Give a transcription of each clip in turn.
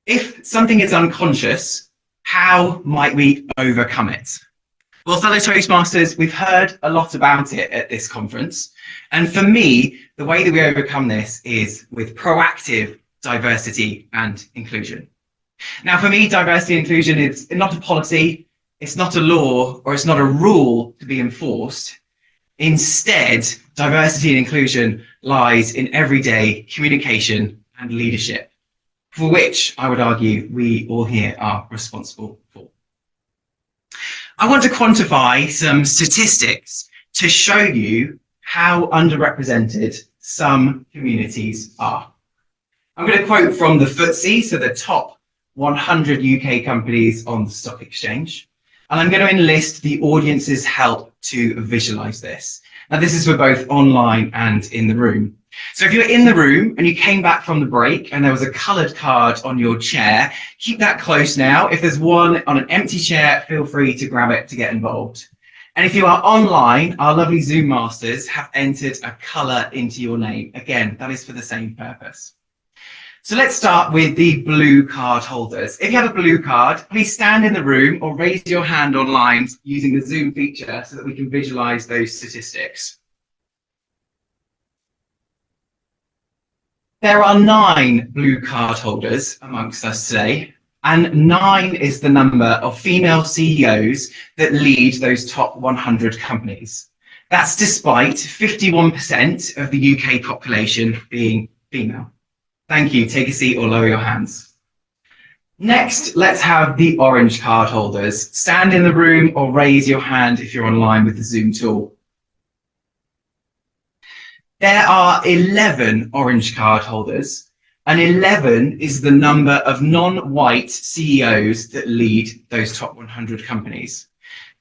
If something is unconscious, how might we overcome it? Well, fellow Toastmasters, we've heard a lot about it at this conference. And for me, the way that we overcome this is with proactive diversity and inclusion. Now, for me, diversity and inclusion is not a policy, it's not a law, or it's not a rule to be enforced. Instead, diversity and inclusion lies in everyday communication and leadership, for which I would argue we all here are responsible for. I want to quantify some statistics to show you how underrepresented some communities are. I'm going to quote from the FTSE, so the top 100 UK companies on the stock exchange, and I'm going to enlist the audience's help to visualize this. Now, this is for both online and in the room. So if you're in the room and you came back from the break and there was a coloured card on your chair, keep that close now. If there's one on an empty chair, feel free to grab it to get involved. And if you are online, our lovely Zoom masters have entered a colour into your name. Again, that is for the same purpose. So let's start with the blue card holders. If you have a blue card, please stand in the room or raise your hand online using the Zoom feature so that we can visualise those statistics. There are 9 blue card holders amongst us today, and 9 is the number of female CEOs that lead those top 100 companies. That's despite 51% of the UK population being female. Thank you. Take a seat or lower your hands. Next, let's have the orange card holders. Stand in the room or raise your hand if you're online with the Zoom tool. There are 11 orange card holders, and 11 is the number of non-white CEOs that lead those top 100 companies.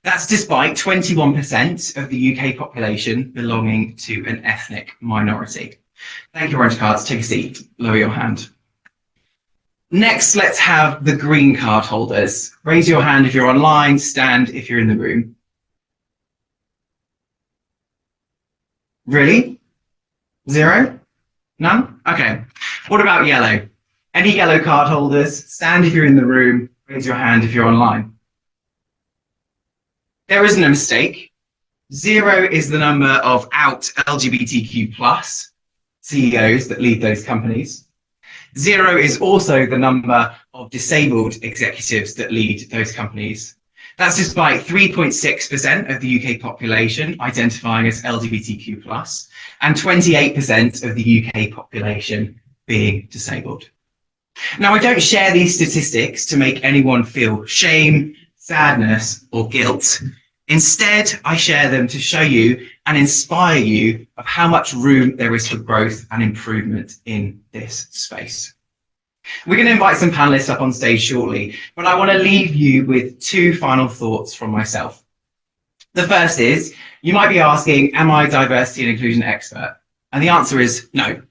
That's despite 21% of the UK population belonging to an ethnic minority. Thank you, orange cards. Take a seat. Lower your hand. Next, let's have the green card holders. Raise your hand if you're online, stand if you're in the room. Really? 0? None? Okay. What about yellow? Any yellow card holders? Stand if you're in the room. Raise your hand if you're online. There isn't a mistake. 0 is the number of out LGBTQ+ CEOs that lead those companies. 0 is also the number of disabled executives that lead those companies. That's despite 3.6% of the UK population identifying as LGBTQ+, and 28% of the UK population being disabled. Now, I don't share these statistics to make anyone feel shame, sadness, or guilt. Instead, I share them to show you and inspire you of how much room there is for growth and improvement in this space. We're going to invite some panelists up on stage shortly, but I want to leave you with 2 final thoughts from myself. The first is, you might be asking, am I a diversity and inclusion expert? And the answer is no.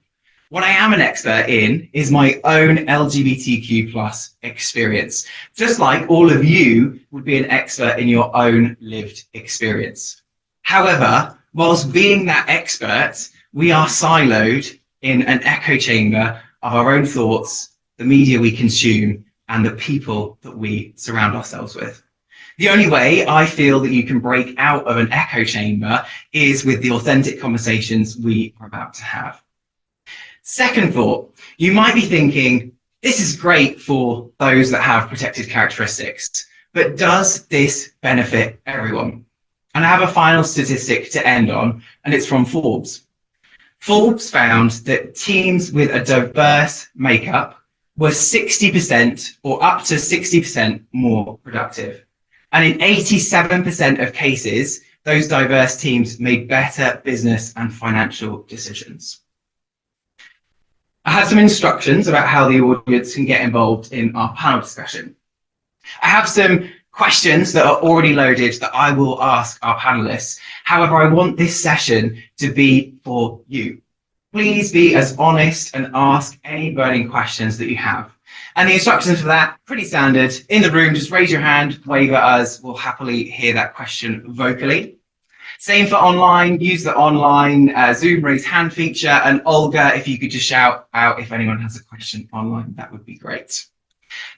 What I am an expert in is my own LGBTQ+ experience, just like all of you would be an expert in your own lived experience. However, whilst being that expert, we are siloed in an echo chamber of our own thoughts, the media we consume, and the people that we surround ourselves with. The only way I feel that you can break out of an echo chamber is with the authentic conversations we are about to have. Second thought, you might be thinking, this is great for those that have protected characteristics, but does this benefit everyone? And I have a final statistic to end on, and it's from Forbes. Forbes found that teams with a diverse makeup were 60% or up to 60% more productive. And in 87% of cases, those diverse teams made better business and financial decisions. I had some instructions about how the audience can get involved in our panel discussion. I have some questions that are already loaded that I will ask our panelists. However, I want this session to be for you. Please be as honest and ask any burning questions that you have. And the instructions for that, pretty standard. In the room, just raise your hand, wave at us. We'll happily hear that question vocally. Same for online, use the online Zoom raise hand feature. And Olga, if you could just shout out if anyone has a question online, that would be great.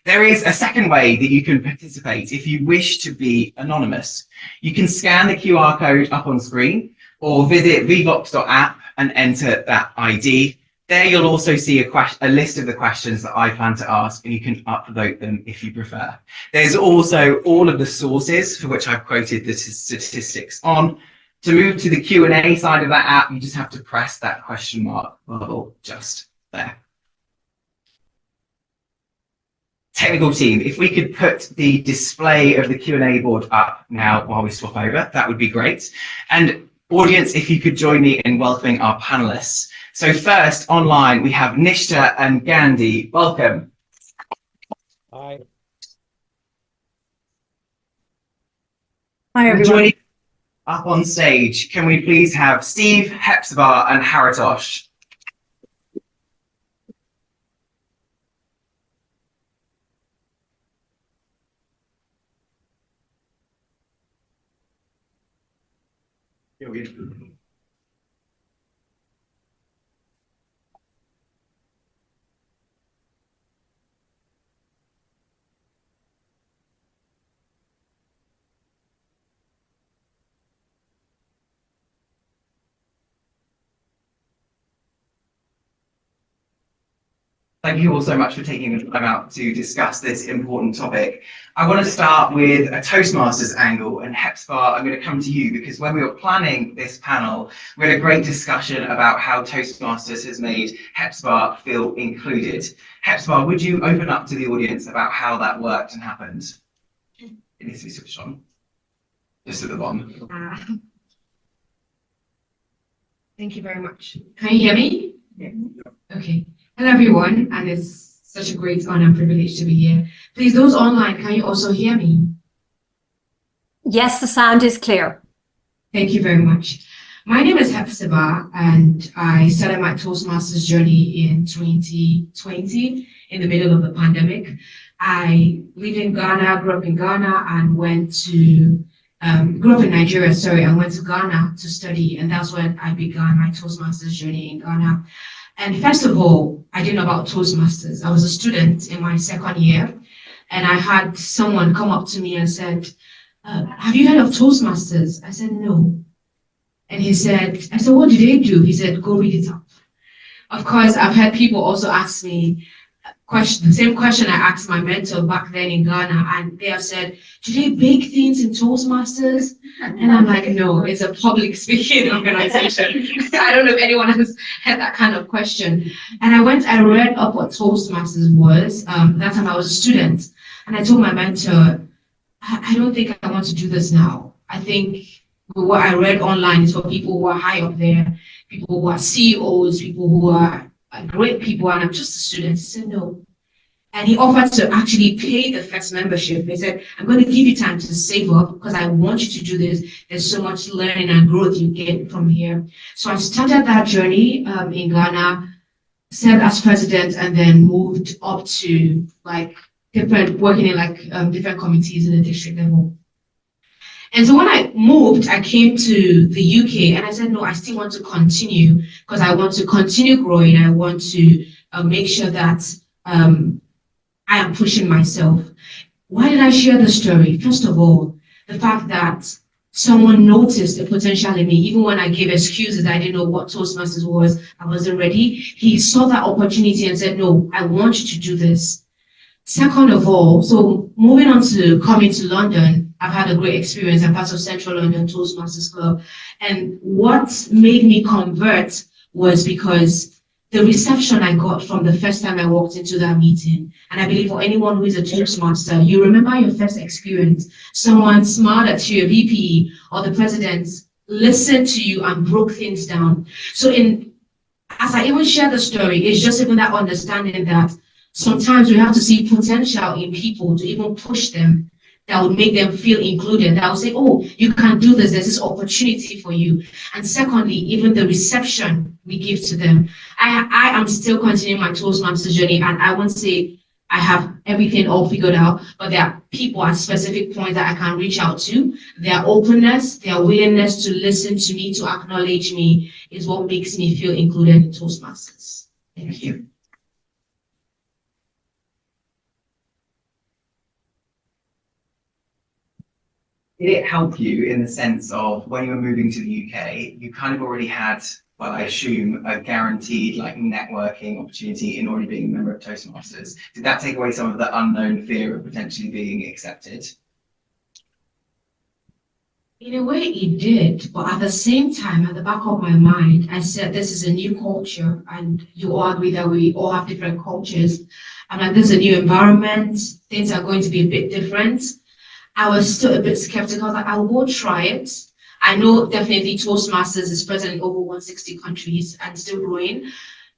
There is a second way that you can participate if you wish to be anonymous. You can scan the QR code up on screen or visit vvox.app and enter that ID. There you'll also see a list of the questions that I plan to ask, and you can upvote them if you prefer. There's also all of the sources for which I've quoted the statistics on. To move to the Q&A side of that app, you just have to press that question mark bubble just there. Technical team, if we could put the display of the Q&A board up now while we swap over, that would be great. And audience, if you could join me in welcoming our panelists. So first, online, we have Nishta and Gandhi. Welcome. Hi. Hi, everyone. Joining up on stage, can we please have Steve, Hepzibah, and Haritosh? Thank you all so much for taking the time out to discuss this important topic. I want to start with a Toastmasters angle, and Hepzibah, I'm going to come to you because when we were planning this panel, we had a great discussion about how Toastmasters has made Hepzibah feel included. Hepzibah, would you open up to the audience about how that worked and happened? It needs to be switched on, just at the bottom. Thank you very much. Can you hear me? Yeah. Okay. Hello, everyone, and it's such a great honor and privilege to be here. Please, those online, can you also hear me? Yes, the sound is clear. Thank you very much. My name is Hepzibah, and I started my Toastmasters journey in 2020, in the middle of the pandemic. I live in Ghana, grew up in Ghana, and grew up in Nigeria, and went to Ghana to study, and that's when I began my Toastmasters journey in Ghana. And first of all, I didn't know about Toastmasters. I was a student in my second year, and I had someone come up to me and said, have you heard of Toastmasters? I said, no. And I said, what do they do? He said, go read it up. Of course, I've had people also ask me the same question I asked my mentor back then in Ghana, and they have said, do they bake things in Toastmasters? And I'm like, no, it's a public speaking organization. I don't know if anyone has had that kind of question. And I read up what Toastmasters was. That time I was a student, and I told my mentor, I don't think I want to do this now. I think what I read online is for people who are high up there, people who are CEOs, people who are great people, and I'm just a student. He said, no. And he offered to actually pay the first membership. He said, I'm going to give you time to save up because I want you to do this. There's so much learning and growth you get from here. So I started that journey in Ghana, served as president, and then moved up to working in different committees in the district level. And so when I moved, I came to the UK, and I said, no, I still want to continue because I want to continue growing. I want to make sure that I am pushing myself. Why did I share the story? First of all, the fact that someone noticed the potential in me, even when I gave excuses, I didn't know what Toastmasters was, I wasn't ready. He saw that opportunity and said, no, I want you to do this. Second of all, so moving on to coming to London, I've had a great experience. I'm part of Central London Toastmasters Club. And what made me convert was because the reception I got from the first time I walked into that meeting, and I believe for anyone who is a Toastmaster, you remember your first experience. Someone smiled at you, a VP or the president, listened to you and broke things down. So as I even share the story, it's just even that understanding that sometimes we have to see potential in people to even push them, that would make them feel included, that would say, oh, you can do this, there's this opportunity for you. And secondly, even the reception we give to them. I am still continuing my Toastmasters journey, and I won't say I have everything all figured out, but there are people at specific points that I can reach out to. Their openness, their willingness to listen to me, to acknowledge me, is what makes me feel included in Toastmasters. Thank you. did it help you in the sense of when you were moving to the UK, you kind of already had, well, I assume, a guaranteed like networking opportunity in already being a member of Toastmasters. Did that take away some of the unknown fear of potentially being accepted? In a way, it did, but at the same time, at the back of my mind, I said, this is a new culture, and you all agree that we all have different cultures. I'm like, this is a new environment, things are going to be a bit different. I was still a bit skeptical, like, I will try it. I know definitely Toastmasters is present in over 160 countries and still growing.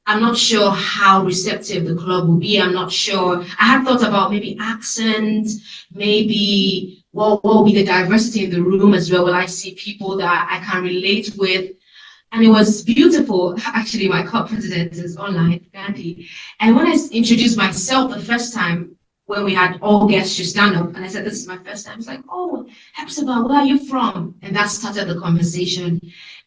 I'm not sure how receptive the club will be. I'm not sure. I had thought about maybe accent, maybe what will be the diversity in the room as well. Will I see people that I can relate with? And it was beautiful. Actually, my club president is online, Gandhi. And when I introduced myself the first time, when we had all guests to stand up, and I said, this is my first time, it's like, oh, Hepzibah, where are you from? And that started the conversation.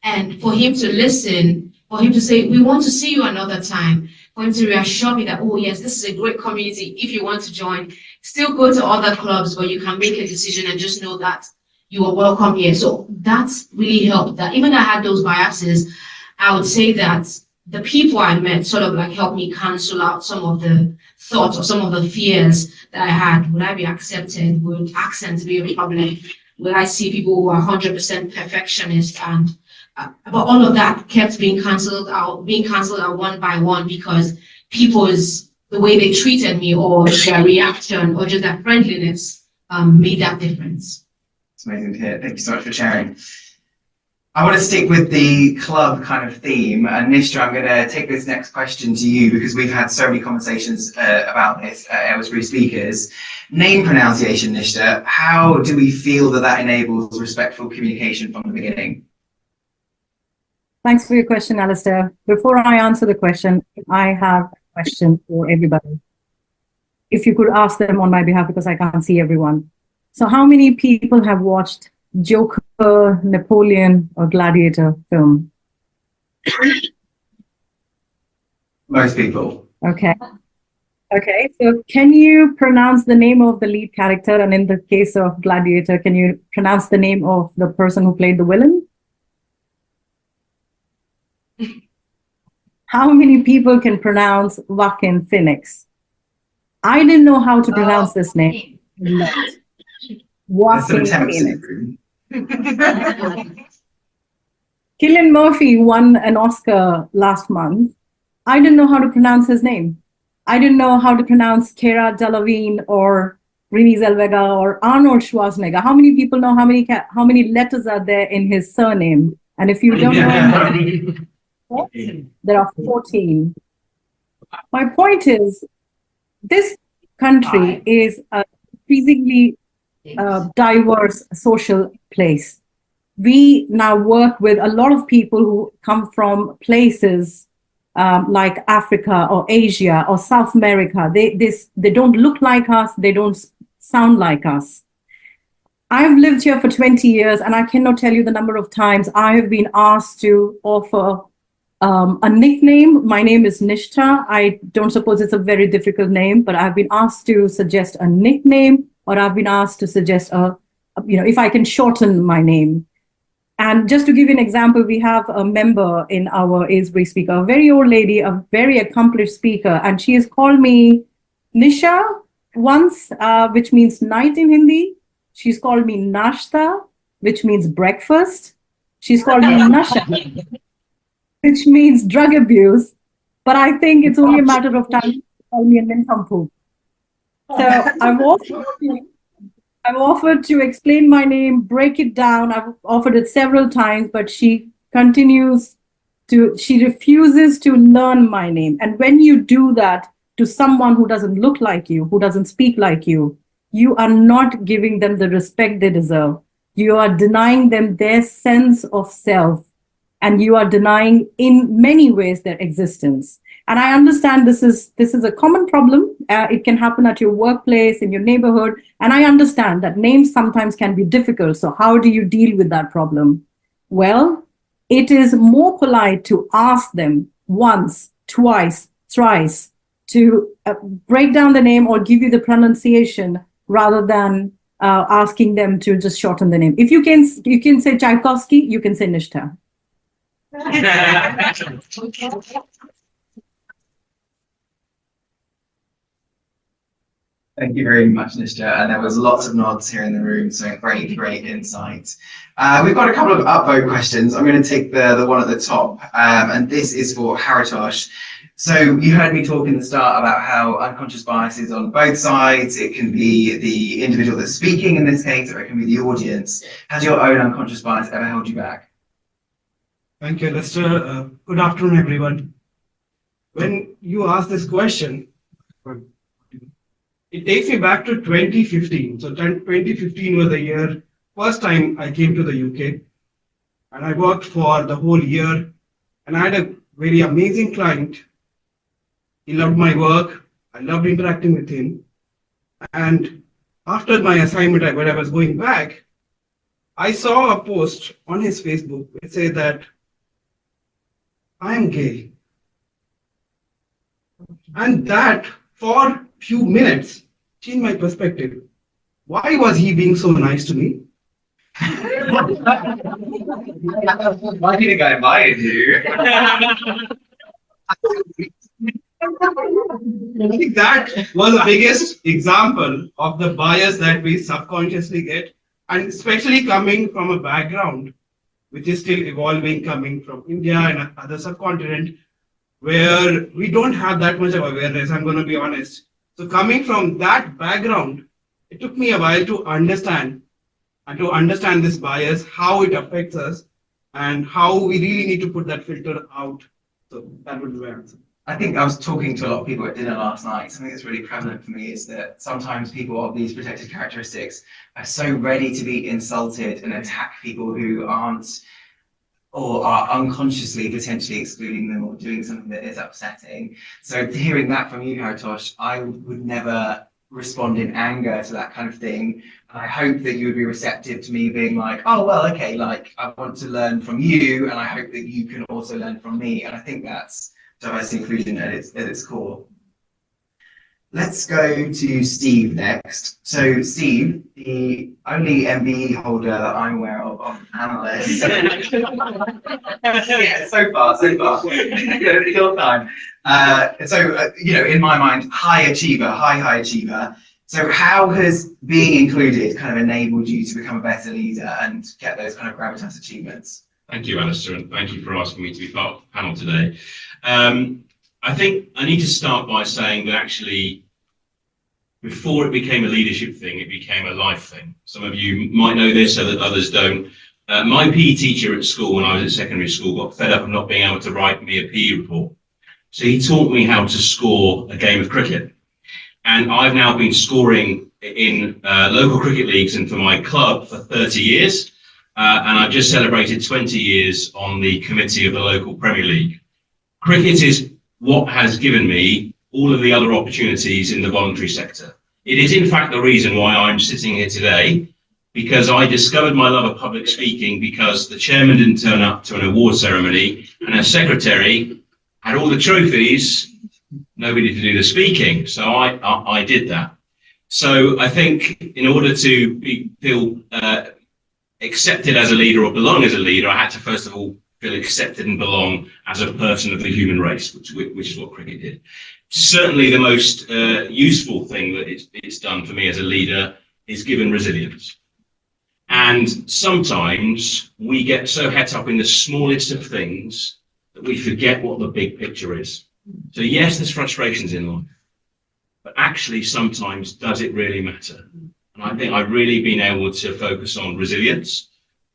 And for him to listen, for him to say, we want to see you another time, for him to reassure me that, oh yes, this is a great community. If you want to join, still go to other clubs where you can make a decision and just know that you are welcome here. So that's really helped. That even though I had those biases, I would say that the people I met sort of like helped me cancel out some of the thoughts or some of the fears that I had. Would I be accepted? Would accents be a problem? Will I see people who are 100% perfectionist? And but all of that kept being cancelled out one by one because people's, the way they treated me or their reaction or just their friendliness made that difference. It's amazing to hear. Thank you so much for sharing. I want to stick with the club kind of theme. And Nishta, I'm going to take this next question to you because we've had so many conversations about this at Aylesbury Speakers. Name pronunciation, Nishta, how do we feel that that enables respectful communication from the beginning? Thanks for your question, Alistair. Before I answer the question, I have a question for everybody. If you could ask them on my behalf because I can't see everyone. So how many people have watched Joker, Napoleon, or Gladiator film? Most people. Okay. Okay, so can you pronounce the name of the lead character? And in the case of Gladiator, can you pronounce the name of the person who played the villain? How many people can pronounce Joaquin Phoenix? I didn't know how to pronounce this name. Joaquin Phoenix. Cillian Murphy won an Oscar last month. I didn't know how to pronounce his name. I didn't know how to pronounce Cara Delevingne or Renée Zellweger or Arnold Schwarzenegger. How many people know how many letters are there in his surname? And if you don't know, there are 14. My point is, this country is a increasingly diverse social place. We now work with a lot of people who come from places like Africa or Asia or South America. They don't look like us. They don't sound like us. I've lived here for 20 years, and I cannot tell you the number of times I have been asked to offer a nickname. My name is Nishta. I don't suppose it's a very difficult name, but I've been asked to suggest a nickname, or I've been asked to suggest if I can shorten my name. And just to give you an example, we have a member in our Aylesbury Speaker, a very old lady, a very accomplished speaker, and she has called me Nisha once, which means night in Hindi. She's called me Nashta, which means breakfast. She's called me Nasha, which means drug abuse. But I think it's only a matter of time to call me a nincompoop. So I've offered to explain my name, break it down. I've offered it several times, but she refuses to learn my name. And when you do that to someone who doesn't look like you, who doesn't speak like you, you are not giving them the respect they deserve. You are denying them their sense of self, and you are denying in many ways their existence. And I understand this is a common problem. It can happen at your workplace, in your neighborhood. And I understand that names sometimes can be difficult. So how do you deal with that problem? Well, it is more polite to ask them once, twice, thrice to break down the name or give you the pronunciation rather than asking them to just shorten the name. If you can say Tchaikovsky, you can say Nishtha. Thank you very much, Nishtha. And there was lots of nods here in the room, so great, great insight. We've got a couple of upvote questions. I'm going to take the one at the top, and this is for Haritosh. So you heard me talk in the start about how unconscious bias is on both sides. It can be the individual that's speaking in this case, or it can be the audience. Has your own unconscious bias ever held you back? Thank you, Alistair. Good afternoon, everyone. When you ask this question, it takes me back to 2015. So 2015 was the year, first time I came to the UK, and I worked for the whole year, and I had a very amazing client. He loved my work. I loved interacting with him. And after my assignment, when I was going back, I saw a post on his Facebook which said that I am gay. And that, for few minutes, changed my perspective. Why was he being so nice to me? Why did the guy invite you? I think that was the biggest example of the bias that we subconsciously get, and especially coming from a background which is still evolving, coming from India and other subcontinent, where we don't have that much of awareness, I'm going to be honest. So coming from that background, it took me a while to understand this bias, how it affects us, and how we really need to put that filter out. So that would be my answer. I think I was talking to a lot of people at dinner last night. Something that's really prevalent for me is that sometimes people of these protected characteristics are so ready to be insulted and attack people who aren't, or are unconsciously potentially excluding them or doing something that is upsetting. So hearing that from you, Haritosh, I would never respond in anger to that kind of thing. I hope that you would be receptive to me being like, oh, well, okay, like I want to learn from you, and I hope that you can also learn from me. And I think that's diversity inclusion at its core. Let's go to Steve next. So Steve, the only MBE holder that I'm aware of the panelists. Yeah, so far. Your time. In my mind, high achiever. So how has being included kind of enabled you to become a better leader and get those kind of gravitas achievements? Thank you, Alistair, and thank you for asking me to be part of the panel today. I think I need to start by saying that actually, before it became a leadership thing, it became a life thing. Some of you might know this, so that others don't. My PE teacher at school, when I was at secondary school, got fed up of not being able to write me a PE report. So he taught me how to score a game of cricket. And I've now been scoring in local cricket leagues and for my club for 30 years. And I've just celebrated 20 years on the committee of the local Premier League. Cricket is what has given me all of the other opportunities in the voluntary sector. It is in fact the reason why I'm sitting here today, because I discovered my love of public speaking because the chairman didn't turn up to an award ceremony and a secretary had all the trophies, nobody to do the speaking. So I did that. So I think in order to feel accepted as a leader or belong as a leader, I had to first of all feel accepted and belong as a person of the human race, which is what cricket did. Certainly the most useful thing that it's done for me as a leader is given resilience. And sometimes we get so het up in the smallest of things that we forget what the big picture is. So yes, there's frustrations in life, but actually sometimes does it really matter? And I think I've really been able to focus on resilience.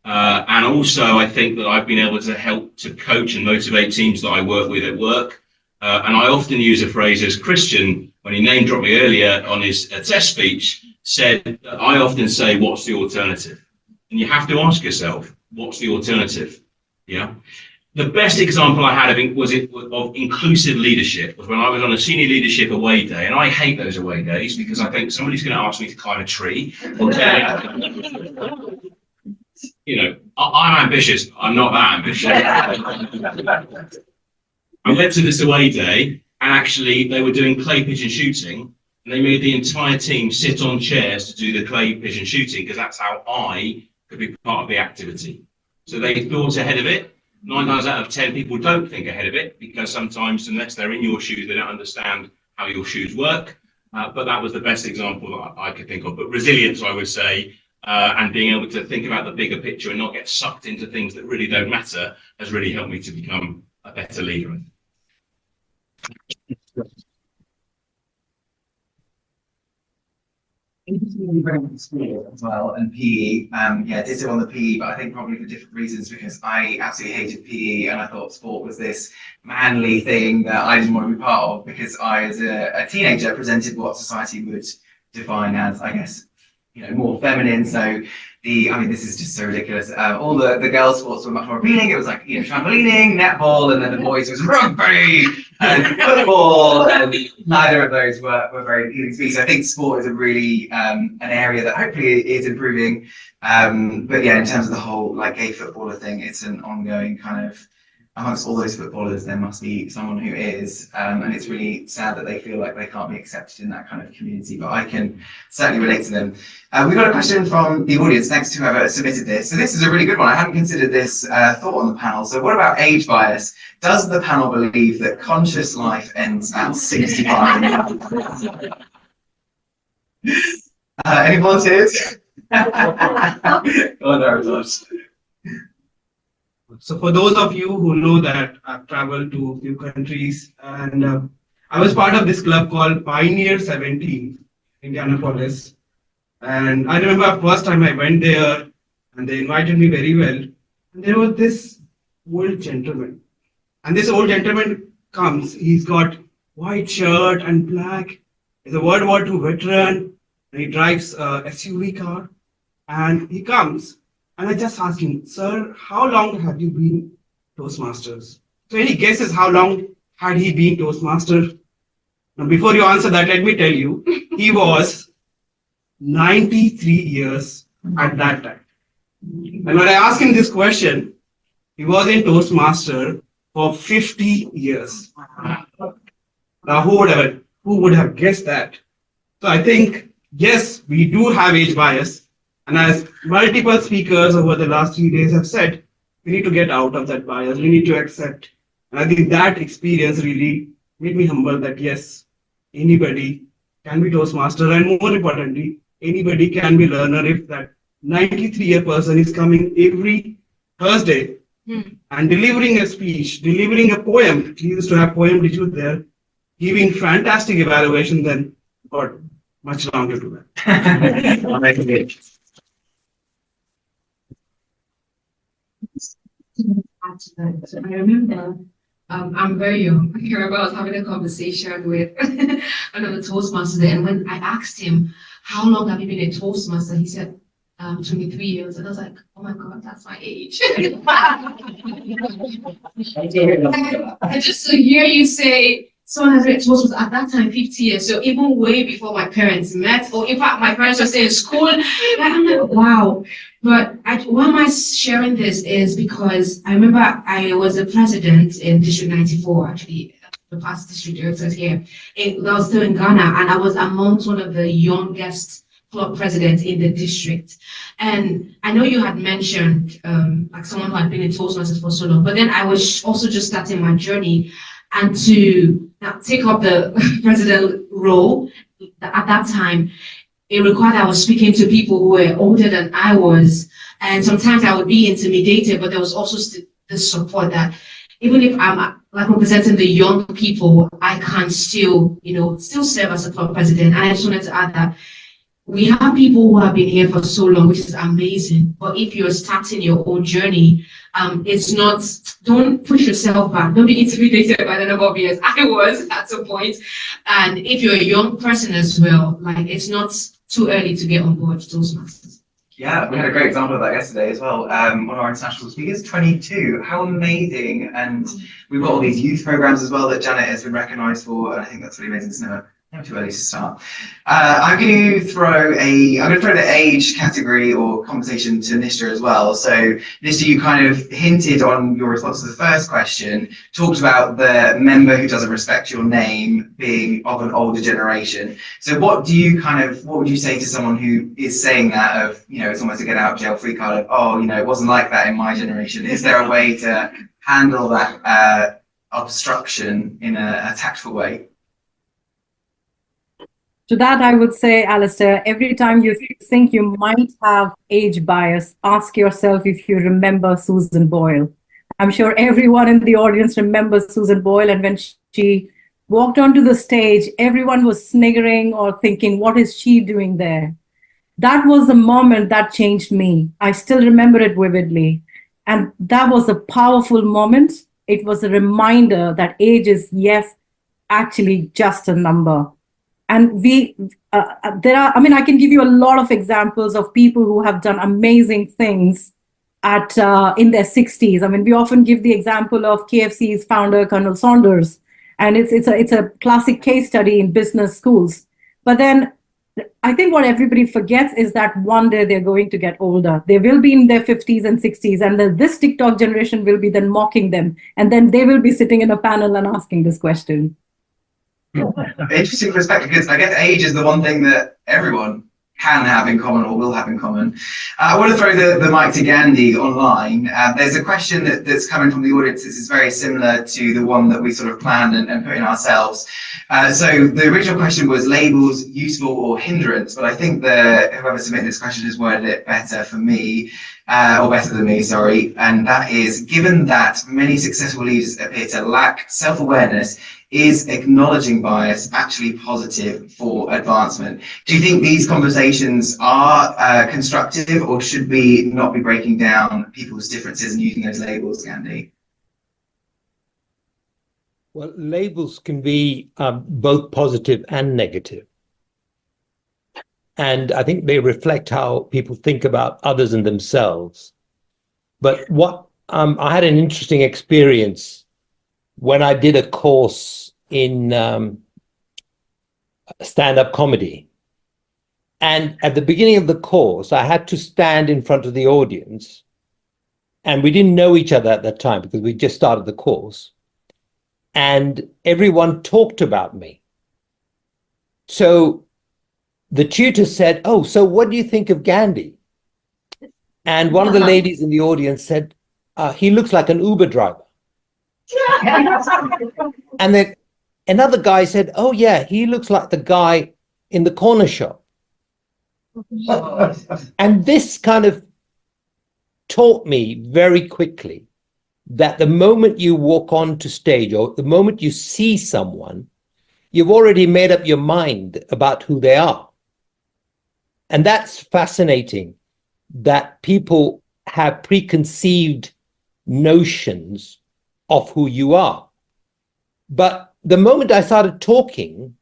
And also I think that I've been able to help to coach and motivate teams that I work with at work. And I often use a phrase as Christian, when he name dropped me earlier on his test speech, said, I often say, what's the alternative? And you have to ask yourself, what's the alternative? Yeah. The best example I had of inclusive leadership was when I was on a senior leadership away day, and I hate those away days because I think somebody's going to ask me to climb a tree. You know, I'm ambitious. I'm not that ambitious. I went to this away day, and actually they were doing clay pigeon shooting, And they made the entire team sit on chairs to do the clay pigeon shooting because that's how I could be part of the activity. So they thought ahead of it. 9 times out of 10 people don't think ahead of it because sometimes unless they're in your shoes, they don't understand how your shoes work. But that was the best example that I could think of. But resilience, I would say, and being able to think about the bigger picture and not get sucked into things that really don't matter has really helped me to become a better leader. As well, and PE, yeah, ditto on the PE, but I think probably for different reasons because I absolutely hated PE and I thought sport was this manly thing that I didn't want to be part of because I, as a teenager, presented what society would define as, I guess, more feminine. So I mean, this is just so ridiculous. All the girls' sports were much more appealing. It was like, trampolining, netball, and then the boys was rugby and football, and neither of those were very appealing to me. So I think sport is a really an area that hopefully is improving. But yeah, in terms of the whole gay footballer thing, it's an ongoing kind of, amongst all those footballers, there must be someone who is, and it's really sad that they feel like they can't be accepted in that kind of community, but I can certainly relate to them. We've got a question from the audience, thanks to whoever submitted this. So this is a really good one. I hadn't considered this thought on the panel. So what about age bias? Does the panel believe that conscious life ends at 65? Any volunteers? So for those of you who know that I've traveled to a few countries and I was part of this club called Pioneer 17, Indianapolis. And I remember first time I went there and they invited me very well. And there was this old gentleman. And this old gentleman comes, he's got white shirt and black. He's a World War II veteran and he drives a SUV car. And he comes. And I just asked him, sir, how long have you been Toastmasters? So any guesses how long had he been Toastmaster? Now, before you answer that, let me tell you, he was 93 years at that time. And when I asked him this question, he was in Toastmaster for 50 years. Now, who would have guessed that? So I think, yes, we do have age bias. And as multiple speakers over the last 3 days have said, we need to get out of that bias. We need to accept. And I think that experience really made me humble that yes, anybody can be Toastmaster, and more importantly, anybody can be learner if that 93-year person is coming every Thursday and delivering a speech, delivering a poem. We used to have poem ritual there, giving fantastic evaluation, then got much longer to that. So I remember, I'm very young. I remember I was having a conversation with one of the Toastmasters there, and when I asked him, how long have you been a Toastmaster? He said, 23 years. And I was like, oh my God, that's my age. And just to hear you say, someone has been a Toastmaster at that time, 50 years. So even way before my parents met, or in fact, my parents were still in school. I'm like, wow. But why am I sharing this is because I remember I was a president in District 94, actually, the past district directors here. I was still in Ghana, and I was amongst one of the youngest club presidents in the district. And I know you had mentioned like someone who had been in Toastmasters for so long, but then I was also just starting my journey, and to now take up the president role at that time, it required that I was speaking to people who were older than I was, and sometimes I would be intimidated, but there was also the support that even if I'm representing the young people, I can still serve as a club president. And I just wanted to add that we have people who have been here for so long, which is amazing. But if you're starting your own journey, don't push yourself back. Don't be intimidated by the number of years. I was at some point. And if you're a young person as well, it's not too early to get on board Toastmasters. Yeah, we had a great example of that yesterday as well. One of our international speakers, 22. How amazing. And we've got all these youth programs as well that Janet has been recognised for. And I think that's really amazing to know Too early to start. I'm going to throw the age category or conversation to Nishta as well. So Nishta, you kind of hinted on your response to the first question, talked about the member who doesn't respect your name being of an older generation. So what would you say to someone who is saying that of, it's almost a get out of jail free card of, it wasn't like that in my generation. Is there a way to handle that obstruction in a tactful way? To that, I would say, Alistair, every time you think you might have age bias, ask yourself if you remember Susan Boyle. I'm sure everyone in the audience remembers Susan Boyle, and when she walked onto the stage, everyone was sniggering or thinking, what is she doing there? That was the moment that changed me. I still remember it vividly. And that was a powerful moment. It was a reminder that age is, yes, actually just a number. And I can give you a lot of examples of people who have done amazing things in their 60s. I mean, we often give the example of KFC's founder, Colonel Saunders, and it's a classic case study in business schools. But then I think what everybody forgets is that one day they're going to get older. They will be in their 50s and 60s, and this TikTok generation will be then mocking them. And then they will be sitting in a panel and asking this question. Interesting perspective, because I guess age is the one thing that everyone can have in common or will have in common. I want to throw the mic to Gandhi online. There's a question that's coming from the audience. This is very similar to the one that we sort of planned and put in ourselves. So the original question was labels useful or hindrance, but I think whoever submitted this question has worded it better for me, or better than me, sorry. And that is, given that many successful leaders appear to lack self-awareness, is acknowledging bias actually positive for advancement? Do you think these conversations are constructive, or should we not be breaking down people's differences and using those labels, Gandhi? Well, labels can be both positive and negative. And I think they reflect how people think about others and themselves. But I had an interesting experience when I did a course in stand-up comedy. And at the beginning of the course, I had to stand in front of the audience. And we didn't know each other at that time because we just started the course. And everyone talked about me. So the tutor said, "Oh, so what do you think of Gandhi?" And one of the ladies in the audience said, "He looks like an Uber driver." And then another guy said, "Oh yeah, he looks like the guy in the corner shop." And this kind of taught me very quickly that the moment you walk onto stage or the moment you see someone, you've already made up your mind about who they are. And that's fascinating, that people have preconceived notions of who you are. But the moment I started talking,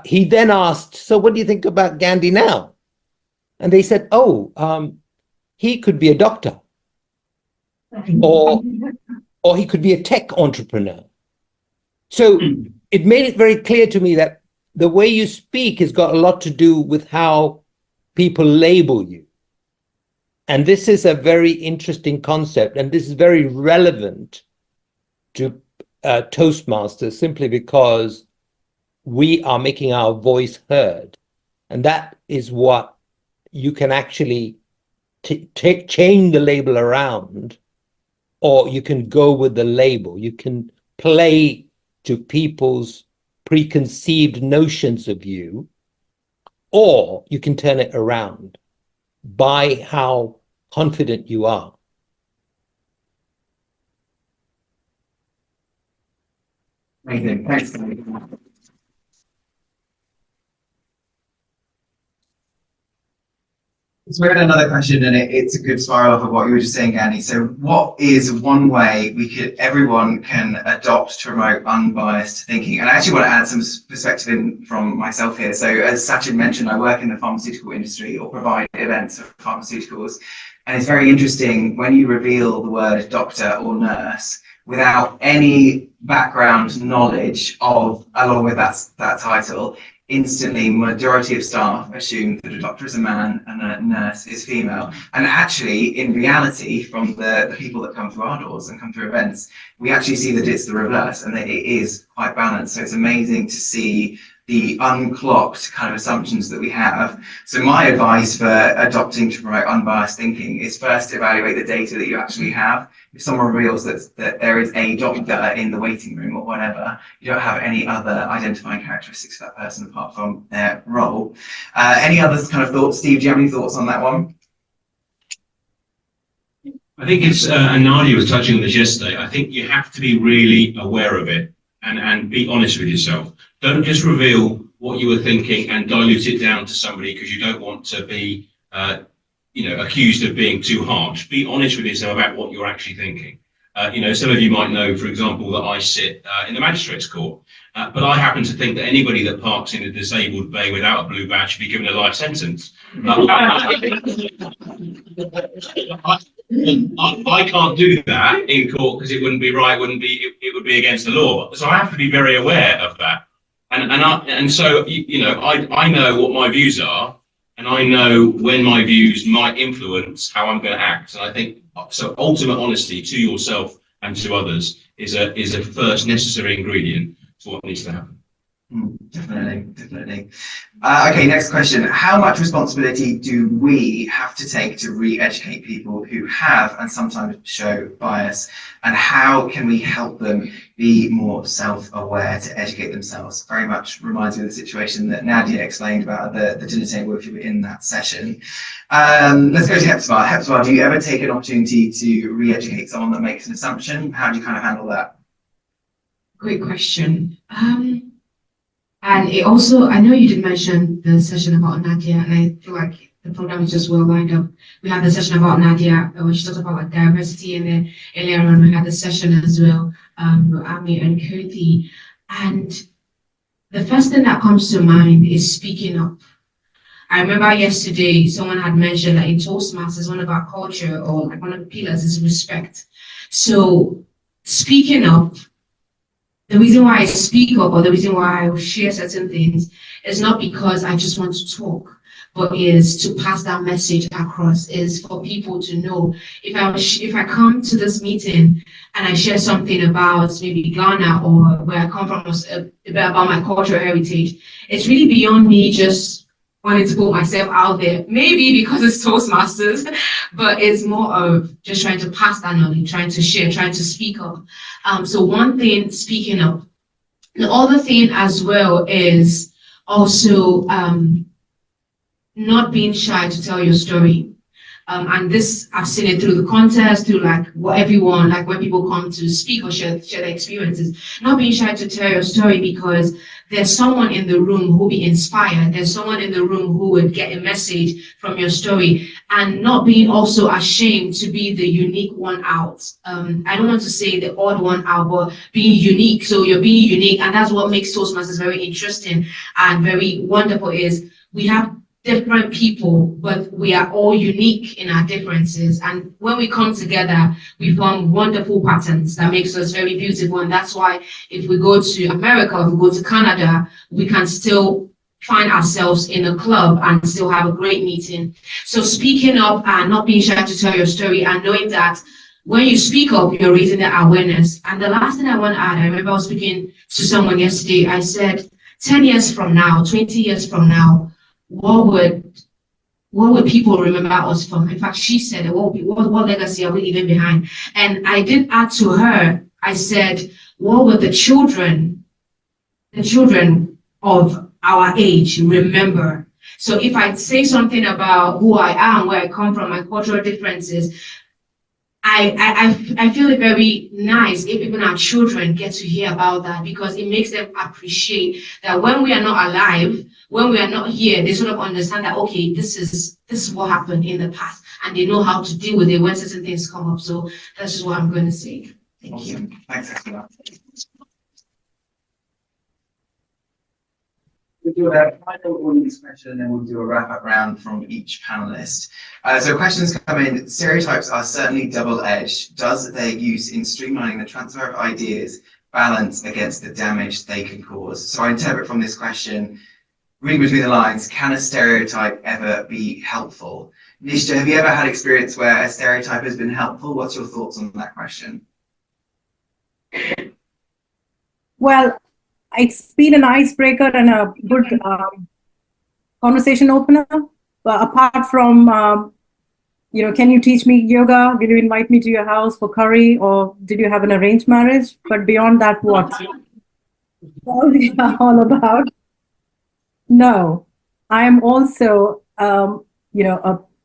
he then asked, "So what do you think about Gandhi now?" And they said, "Oh, he could be a doctor, or he could be a tech entrepreneur." So it made it very clear to me that the way you speak has got a lot to do with how people label you. And this is a very interesting concept, and this is very relevant to Toastmasters, simply because we are making our voice heard. And that is what you can actually change the label around, or you can go with the label. You can play to people's preconceived notions of you, or you can turn it around by how confident you are. Amazing. Thanks. So we had another question, and it's a good spiral off of what you were just saying, Annie. So what is one way everyone can adopt to promote unbiased thinking? And I actually want to add some perspective from myself here. So as Sachin mentioned, I work in the pharmaceutical industry or provide events for pharmaceuticals. And it's very interesting when you reveal the word doctor or nurse without any background knowledge of, along with that title, instantly majority of staff assume that a doctor is a man and a nurse is female. And actually, in reality, from the people that come through our doors and come through events, we actually see that it's the reverse and that it is quite balanced. So it's amazing to see the unclocked kind of assumptions that we have. So my advice for adopting to promote unbiased thinking is first evaluate the data that you actually have. If someone reveals that there is a doctor in the waiting room or whatever, you don't have any other identifying characteristics of that person apart from their role. Any other kind of thoughts? Steve, do you have any thoughts on that one? I think it's, and Nadia was touching on this yesterday, I think you have to be really aware of it and be honest with yourself. Don't just reveal what you were thinking and dilute it down to somebody because you don't want to be, accused of being too harsh. Be honest with yourself about what you're actually thinking. Some of you might know, for example, that I sit in the magistrates' court, but I happen to think that anybody that parks in a disabled bay without a blue badge should be given a life sentence. I can't do that in court because it wouldn't be right, it would be against the law. So I have to be very aware of that. And so I know what my views are, and I know when my views might influence how I'm going to act. And I think so. Ultimate honesty to yourself and to others is a first necessary ingredient for what needs to happen. Definitely. Okay, next question. How much responsibility do we have to take to re-educate people who have and sometimes show bias? And how can we help them be more self-aware to educate themselves? Very much reminds me of the situation that Nadia explained about the dinner table if you were in that session. Let's go to Hepzibah. Hepzibah, do you ever take an opportunity to re-educate someone that makes an assumption? How do you kind of handle that? Great question. And it also, I know you did mention the session about Nadia, and I feel like the program is just well lined up. We had the session about Nadia, when she talked about like diversity, and then earlier on we had the session as well, with Ami and Kirti. And the first thing that comes to mind is speaking up. I remember yesterday someone had mentioned that in Toastmasters, one of our culture or like one of the pillars is respect. So speaking up, the reason why I speak up or the reason why I share certain things is not because I just want to talk, but is to pass that message across, is for people to know. If I come to this meeting and I share something about maybe Ghana or where I come from, a bit about my cultural heritage, it's really beyond me just wanting to put myself out there, maybe because it's Toastmasters, but it's more of just trying to pass that knowledge, trying to share, trying to speak up. So one thing, speaking up. The other thing as well is also not being shy to tell your story. And this, I've seen it through the contest, through like what everyone, like when people come to speak or share their experiences, not being shy to tell your story because there's someone in the room who will be inspired. There's someone in the room who would get a message from your story, and not being also ashamed to be the unique one out. I don't want to say the odd one out, but being unique. So you're being unique, and that's what makes Toastmasters very interesting and very wonderful is we have different people, but we are all unique in our differences. And when we come together, we form wonderful patterns that makes us very beautiful. And that's why if we go to America, if we go to Canada, we can still find ourselves in a club and still have a great meeting. So speaking up and not being shy to tell your story and knowing that when you speak up, you're raising the awareness. And the last thing I want to add, I remember I was speaking to someone yesterday, I said, 10 years from now, 20 years from now, what would people remember us from? In fact, she said, what legacy are we leaving behind? And I did add to her, I said, what would the children of our age remember? So if I say something about who I am, where I come from, my cultural differences, I feel it very nice if even our children get to hear about that, because it makes them appreciate that when we are not alive, when we are not here, they sort of understand that, okay, this is what happened in the past, and they know how to deal with it when certain things come up. So that's just what I'm going to say. Thank you. Thanks for that. We'll do a final audience question and then we'll do a wrap-up round from each panelist. So questions come in. Stereotypes are certainly double-edged. Does their use in streamlining the transfer of ideas balance against the damage they can cause. So I interpret from this question, reading between the lines, can a stereotype ever be helpful? Nishta, have you ever had experience where a stereotype has been helpful? What's your thoughts on that question? Well, it's been an icebreaker and a good conversation opener. But apart from, can you teach me yoga? Will you invite me to your house for curry? Or did you have an arranged marriage? But beyond that, what? What are we all about? No, I am also, a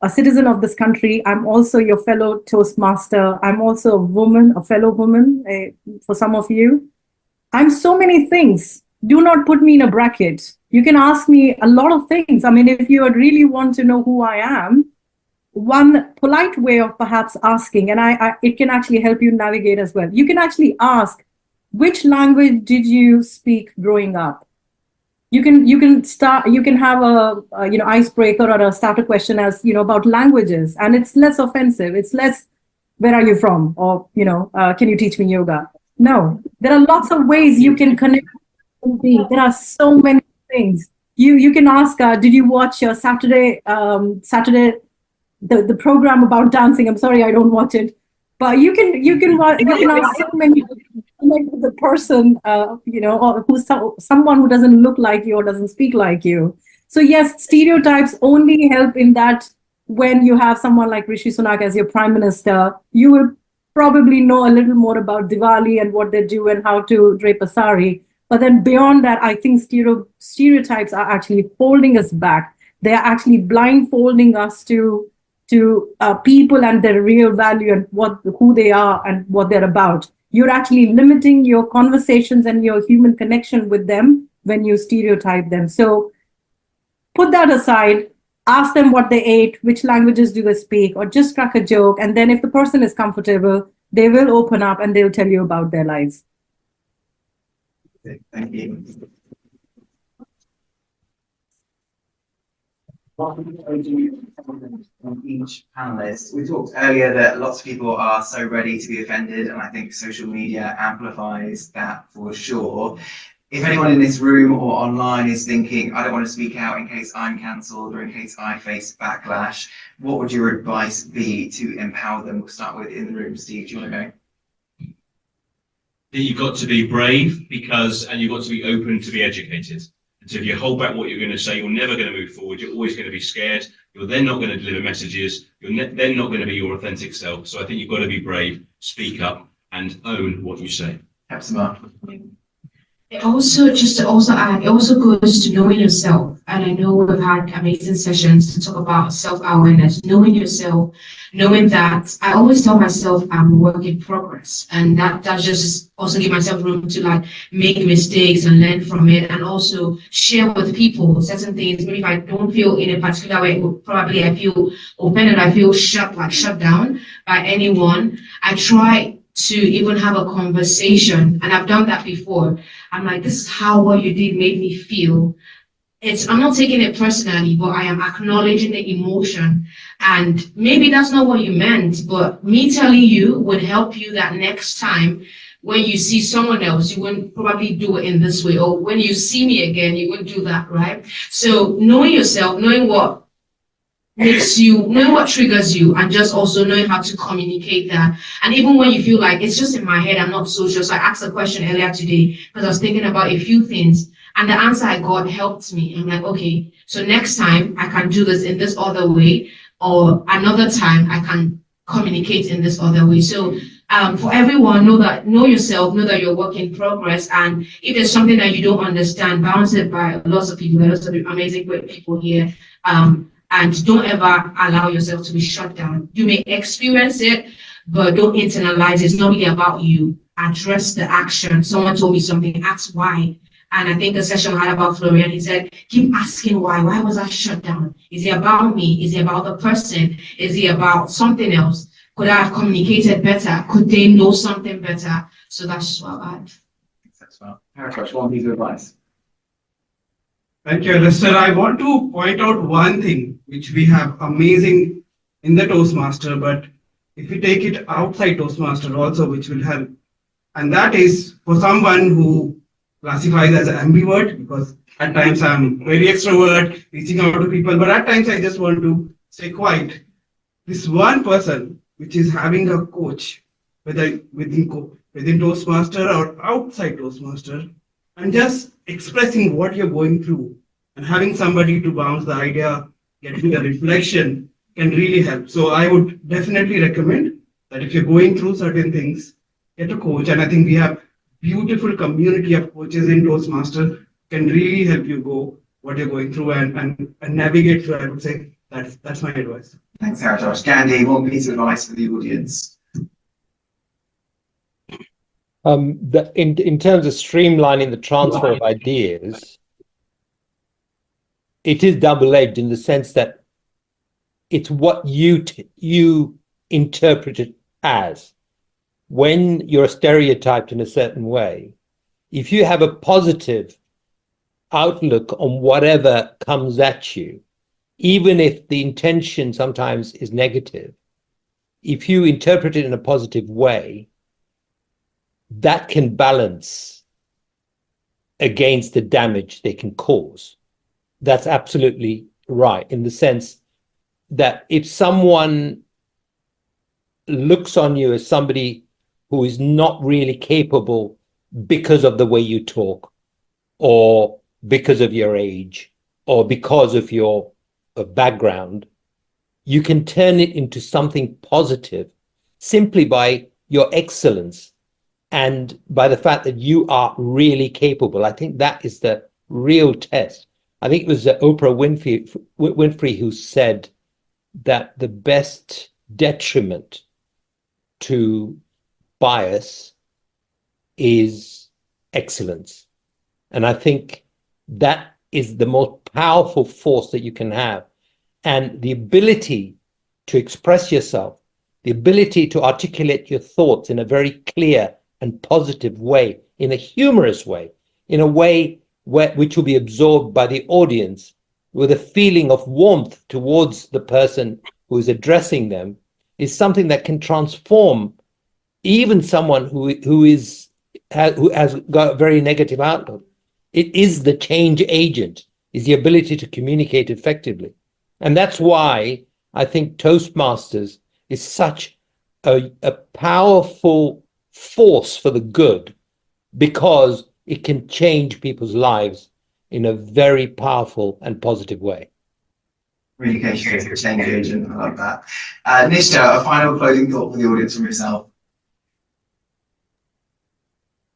citizen of this country. I'm also your fellow Toastmaster. I'm also a woman, a fellow woman for some of you. I'm so many things. Do not put me in a bracket. You can ask me a lot of things. I mean, if you would really want to know who I am, one polite way of perhaps asking, and it can actually help you navigate as well. You can actually ask, which language did you speak growing up? You can have a icebreaker or a starter question as about languages, and it's less offensive. It's less, where are you from? Or can you teach me yoga? No, there are lots of ways you can connect with me. There are so many things. You can ask, did you watch your Saturday the program about dancing? I'm sorry, I don't watch it, but you can ask so many. With the person, or who's someone who doesn't look like you or doesn't speak like you. So yes, stereotypes only help in that when you have someone like Rishi Sunak as your prime minister, you will probably know a little more about Diwali and what they do and how to drape a sari. But then beyond that, I think stereotypes are actually holding us back. They are actually blindfolding us to people and their real value and who they are and what they're about. You're actually limiting your conversations and your human connection with them when you stereotype them. So put that aside, ask them what they ate, which languages do they speak, or just crack a joke. And then if the person is comfortable, they will open up and they'll tell you about their lives. Thank you. From each panelist. We talked earlier that lots of people are so ready to be offended, and I think social media amplifies that for sure. If anyone in this room or online is thinking, I don't want to speak out in case I'm cancelled or in case I face backlash, what would your advice be to empower them? We'll start with in the room. Steve, do you want to go? You've got to be brave and you've got to be open to be educated. So if you hold back what you're going to say, you're never going to move forward. You're always going to be scared. You're then not going to deliver messages. You're then not going to be your authentic self. So I think you've got to be brave, speak up, and own what you say. Absolutely. It also, just to also add, it also goes to knowing yourself. And I know we've had amazing sessions to talk about self-awareness, knowing yourself, knowing that I always tell myself I'm a work in progress. And that just also give myself room to make mistakes and learn from it, and also share with people certain things. Maybe if I don't feel in a particular way, probably I feel offended, I feel shut down by anyone. I try to even have a conversation, and I've done that before. I'm like, this is how what you did made me feel. I'm not taking it personally, but I am acknowledging the emotion. And maybe that's not what you meant, but me telling you would help you that next time when you see someone else, you wouldn't probably do it in this way. Or when you see me again, you wouldn't do that, right? So knowing yourself, knowing what makes you, knowing what triggers you, and just also knowing how to communicate that. And even when you feel like it's just in my head, I'm not so sure. So I asked a question earlier today because I was thinking about a few things, and the answer I got helped me. I'm like, okay, so next time I can do this in this other way, or another time I can communicate in this other way. So for everyone, know yourself, know that you're a work in progress. And if there's something that you don't understand, bounce it by lots of people. There are lots of amazing, great people here. And don't ever allow yourself to be shut down. You may experience it, but don't internalize it. It's not really about you. Address the action. Someone told me something, ask why. And I think the session I had about Florian, he said, keep asking why. Why was I shut down? Is it about me? Is it about the person? Is it about something else? Could I have communicated better? Could they know something better? So that's just what I'll add. That's well. Parakosh, one piece of advice. Thank you, Alistair. I want to point out one thing which we have amazing in the Toastmaster, but if we take it outside Toastmaster also, which will help. And that is for someone who classifies as an ambivert, because at times I'm very extrovert, reaching out to people, but at times I just want to stay quiet. This one person, which is having a coach, whether within Toastmaster or outside Toastmaster, and just expressing what you're going through and having somebody to bounce the idea, getting the reflection can really help. So I would definitely recommend that if you're going through certain things, get a coach. And I think we have beautiful community of coaches in Toastmaster can really help you go what you're going through and navigate through. I would say that's my advice. Thanks, Harish. Gandhi, one piece of advice for the audience. In terms of streamlining the transfer of ideas, it is double-edged in the sense that it's what you interpret it as. When you're stereotyped in a certain way, if you have a positive outlook on whatever comes at you, even if the intention sometimes is negative, if you interpret it in a positive way, that can balance against the damage they can cause. That's absolutely right, in the sense that if someone looks on you as somebody who is not really capable because of the way you talk, or because of your age, or because of your background, you can turn it into something positive simply by your excellence and by the fact that you are really capable. I think that is the real test. I think it was Oprah Winfrey who said that the best detriment to bias is excellence. And I think that is the most powerful force that you can have. And the ability to express yourself, the ability to articulate your thoughts in a very clear and positive way, in a humorous way, in a way which will be absorbed by the audience with a feeling of warmth towards the person who is addressing them, is something that can transform even someone who has got a very negative outlook. It is the change agent, is the ability to communicate effectively. And that's why I think Toastmasters is such a powerful force for the good, because it can change people's lives in a very powerful and positive way. Communication is the change agent. I love that. Nisha, a final closing thought for the audience from yourself.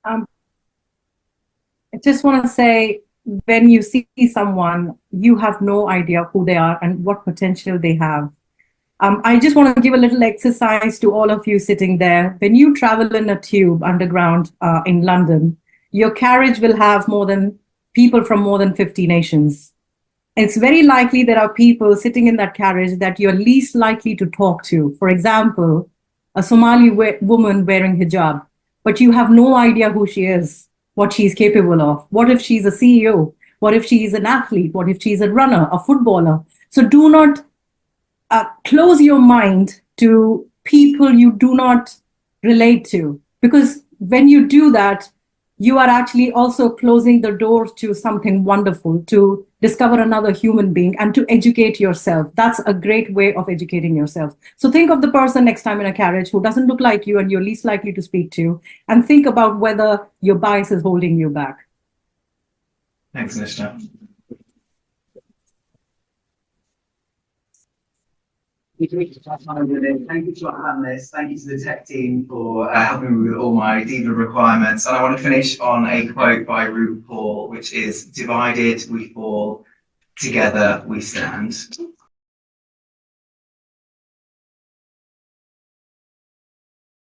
I just want to say, when you see someone, you have no idea who they are and what potential they have. I just want to give a little exercise to all of you sitting there. When you travel in a tube underground in London, your carriage will have people from more than 50 nations. It's very likely there are people sitting in that carriage that you're least likely to talk to. For example, a Somali woman wearing hijab, but you have no idea who she is, what she's capable of. What if she's a CEO? What if she's an athlete? What if she's a runner, a footballer? So do not close your mind to people you do not relate to, because when you do that, you are actually also closing the door to something wonderful, to discover another human being and to educate yourself. That's a great way of educating yourself. So think of the person next time in a carriage who doesn't look like you and you're least likely to speak to, and think about whether your bias is holding you back. Thanks, Nisha. Thank you to our panelists. Thank you to the tech team for helping me with all my diva requirements. And I want to finish on a quote by RuPaul, which is, "Divided we fall, together we stand."